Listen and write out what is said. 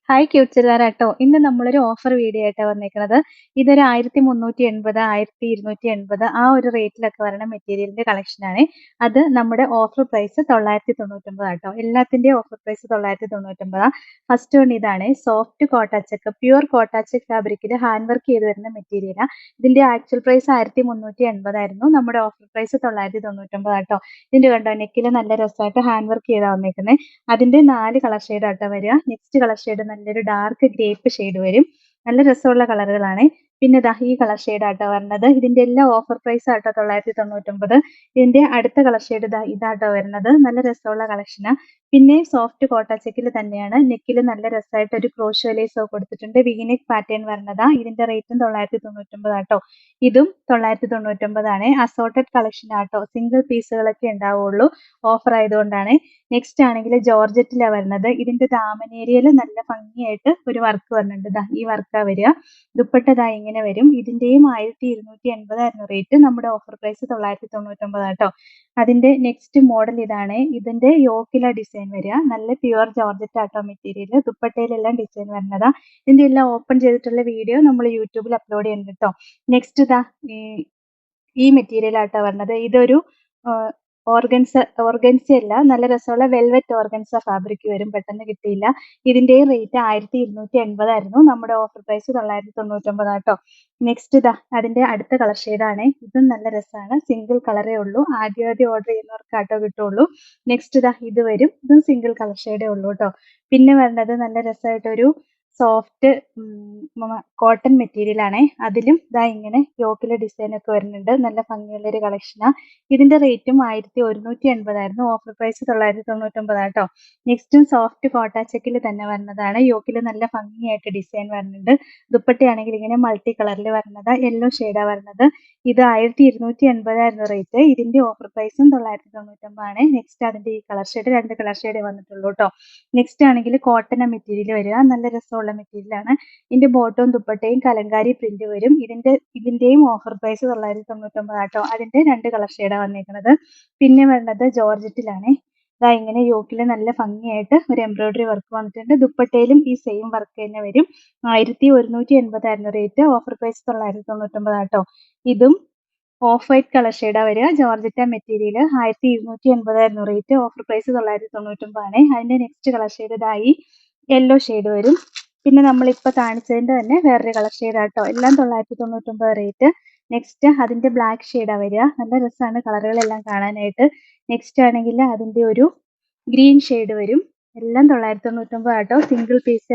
Hi ക്യൂട്ട്സിലാരാട്ടോ. ഇന്ന് നമ്മളൊരു offer video ആയിട്ടാ വന്നേക്കണത്. ഇതൊരു 1380, 1280 ആ ഒരു റേറ്റിലൊക്കെ വരണ മെറ്റീരിയലിന്റെ കളക്ഷനാണ്. അത് നമ്മുടെ ഓഫർ പ്രൈസ് 999 ആട്ടോ. എല്ലാത്തിന്റെയും ഓഫർ പ്രൈസ് 999. ഫസ്റ്റ് വൺ ഇതാണ്. സോഫ്റ്റ് കോട്ടാച്ചക്ക്, പ്യുവർ കോട്ടാച്ചക്ക് ഫാബ്രിക്കിൽ ഹാൻഡ് വർക്ക് ചെയ്ത് വരുന്ന മെറ്റീരിയലാണ്. ഇതിന്റെ ആക്ച്വൽ പ്രൈസ് 1380 ആയിരുന്നു. നമ്മുടെ ഓഫർ പ്രൈസ് 999 ആട്ടോ. ഇതിന്റെ കണ്ടോ നെക്കിൽ നല്ല രസമായിട്ട് ഹാൻഡ് വർക്ക് ചെയ്താ വന്നേക്കുന്നത്. അതിന്റെ 4 കളർ ഷെയ്ഡ് ആട്ടോ വരിക. നെക്സ്റ്റ് കളർ ഷെയ്ഡ് നല്ലൊരു ഡാർക്ക് ഗ്രേപ്പ് ഷെയ്ഡ് വരും. നല്ല രസമുള്ള കളറുകളാണ്. പിന്നെ ദാ ഈ കളർ ഷെയ്ഡ് ആട്ടോ വരുന്നത്. ഇതിന്റെ എല്ലാം ഓഫർ പ്രൈസ് ആട്ടോ 999. ഇതിന്റെ അടുത്ത കളർ ഷെയ്ഡ് ഇതാട്ടോ വരുന്നത്. നല്ല രസമുള്ള കളക്ഷനാ. പിന്നെ സോഫ്റ്റ് കോട്ടാച്ചക്കിൽ തന്നെയാണ്. നെക്കിൽ നല്ല രസമായിട്ട് ഒരു ക്രോഷോ ലേസ് കൊടുത്തിട്ടുണ്ട്. വീനെക്ക് പാറ്റേൺ വരുന്നതാ. ഇതിന്റെ റേറ്റും 999 ആട്ടോ. ഇതും 999 ആണ്. അസോർട്ടഡ് കളക്ഷൻ ആട്ടോ. സിംഗിൾ പീസുകളൊക്കെ ഉണ്ടാവുള്ളൂ. ഓഫർ ആയതുകൊണ്ടാണ്. നെക്സ്റ്റ് ആണെങ്കിൽ ജോർജറ്റിലാണ് വരുന്നത്. ഇതിന്റെ ദാമൻ ഏരിയയിൽ നല്ല ഭംഗിയായിട്ട് ഒരു വർക്ക് വരുന്നുണ്ട്. ദാ ഈ വർക്കാ വരിക. ദുപ്പട്ട ദാ ഇങ്ങനെ വരും. ഇതിന്റെയും 1280 ആയിരുന്നു റേറ്റ്. നമ്മുടെ ഓഫർ പ്രൈസ് 999 ആട്ടോ. അതിന്റെ നെക്സ്റ്റ് മോഡൽ ഇതാണ്. ഇതിന്റെ യോക്കില ഡിസൈൻ വരിക. നല്ല പ്യുവർ ജോർജറ്റ് ആട്ടോ മെറ്റീരിയൽ. ദുപ്പട്ടയിലെല്ലാം ഡിസൈൻ വരുന്നതാ. ഇതിന്റെ എല്ലാം ഓപ്പൺ ചെയ്തിട്ടുള്ള വീഡിയോ നമ്മൾ യൂട്യൂബിൽ അപ്ലോഡ് ചെയ്യുന്നുണ്ട് കേട്ടോ. നെക്സ്റ്റ് ഇതാ ഈ മെറ്റീരിയൽ ആട്ടോ വരുന്നത്. ഇതൊരു ഓർഗൻസ അല്ല, നല്ല രസമുള്ള വെൽവെറ്റ് ഓർഗൻസ ഫാബ്രിക് വരും. പെട്ടെന്ന് കിട്ടിയില്ല. ഇതിന്റെയും റേറ്റ് 1280 ആയിരുന്നു. നമ്മുടെ ഓഫർ പ്രൈസ് 999 ആട്ടോ. നെക്സ്റ്റ് ഇതാ അതിന്റെ അടുത്ത കളർ ഷെയ്ഡാണ്. ഇതും നല്ല രസമാണ്. സിംഗിൾ കളറേ ഉള്ളൂ. ആദ്യം ഓർഡർ ചെയ്യുന്നവർക്ക് ആട്ടോ കിട്ടുള്ളൂ. നെക്സ്റ്റ് ഇതാ ഇത് വരും. ഇതും സിംഗിൾ കളർ ഷെയ്ഡേ ഉള്ളൂ കേട്ടോ. പിന്നെ വരുന്നത് നല്ല രസമായിട്ടൊരു സോഫ്റ്റ് കോട്ടൺ മെറ്റീരിയൽ ആണ്. അതിലും ദാ ഇങ്ങനെ യോക്കിലെ ഡിസൈൻ ഒക്കെ വരുന്നുണ്ട്. നല്ല ഭംഗിയുള്ള ഒരു കളക്ഷനാ. ഇതിന്റെ റേറ്റും 1180 ആയിരുന്നു. ഓഫർ പ്രൈസ് 999 ആട്ടോ. നെക്സ്റ്റും സോഫ്റ്റ് കോട്ടാച്ചക്കിൽ തന്നെ വരുന്നതാണ്. യോക്കിൽ നല്ല ഭംഗിയായിട്ട് ഡിസൈൻ വരുന്നുണ്ട്. ദുപ്പട്ടയാണെങ്കിൽ ഇങ്ങനെ മൾട്ടി കളറിൽ വരുന്നത്. യെല്ലോ ഷെയ്ഡാ വരുന്നത്. ഇത് 1280 ആയിരുന്നു റേറ്റ്. ഇതിന്റെ ഓഫർ പ്രൈസും 999 ആണ്. നെക്സ്റ്റ് അതിന്റെ ഈ കളർ ഷെയ്ഡ്, 2 കളർ ഷെയ്ഡേ വന്നിട്ടുള്ളൂ കേട്ടോ. നെക്സ്റ്റ് ആണെങ്കിൽ കോട്ടൺ മെറ്റീരിയൽ വരിക. നല്ല രസമുള്ള മെറ്റീരിയൽ ആണ്. ഇതിന്റെ ബോട്ടവും ദുപ്പട്ടയും കലങ്കാരി പ്രിന്റ് വരും. ഇതിന്റെയും ഓഫർ പ്രൈസ് 999 ആട്ടോ. അതിന്റെ 2 കളർ ഷെയ്ഡാണ് വന്നിരിക്കുന്നത്. പിന്നെ വരുന്നത് ജോർജറ്റിലാണ്. ദാ ഇങ്ങനെ യോക്കിൽ നല്ല ഭംഗിയായിട്ട് ഒരു എംബ്രോയിഡറി വർക്ക് വന്നിട്ടുണ്ട്. ദുപ്പട്ടയിലും ഈ സെയിം വർക്ക് തന്നെ വരും. 1180 ആയിരുന്നു റേറ്റ്. ഓഫർ പ്രൈസ് 999 ആട്ടോ. ഇതും ഓഫ് വൈറ്റ് കളർ ഷെയ്ഡാ വരിക. ജോർജറ്റ മെറ്റീരിയൽ 1280 ആയിരുന്നു റേറ്റ്. ഓഫർ പ്രൈസ് 999 ആണ്. അതിന്റെ നെക്സ്റ്റ് കളർ ഷെയ്ഡ് ഇതായി യെല്ലോ ഷെയ്ഡ് വരും. പിന്നെ നമ്മളിപ്പോൾ കാണിച്ചതിന്റെ തന്നെ വേറൊരു കളർ ഷെയ്ഡ് ആട്ടോ. എല്ലാം 999 റേറ്റ്. നെക്സ്റ്റ് അതിന്റെ ബ്ലാക്ക് ഷെയ്ഡാ വരിക. നല്ല രസമാണ് കളറുകളെല്ലാം കാണാനായിട്ട്. നെക്സ്റ്റ് ആണെങ്കിൽ അതിന്റെ ഒരു ഗ്രീൻ ഷെയ്ഡ് വരും. എല്ലാം 999 ആട്ടോ. സിംഗിൾ പീസേ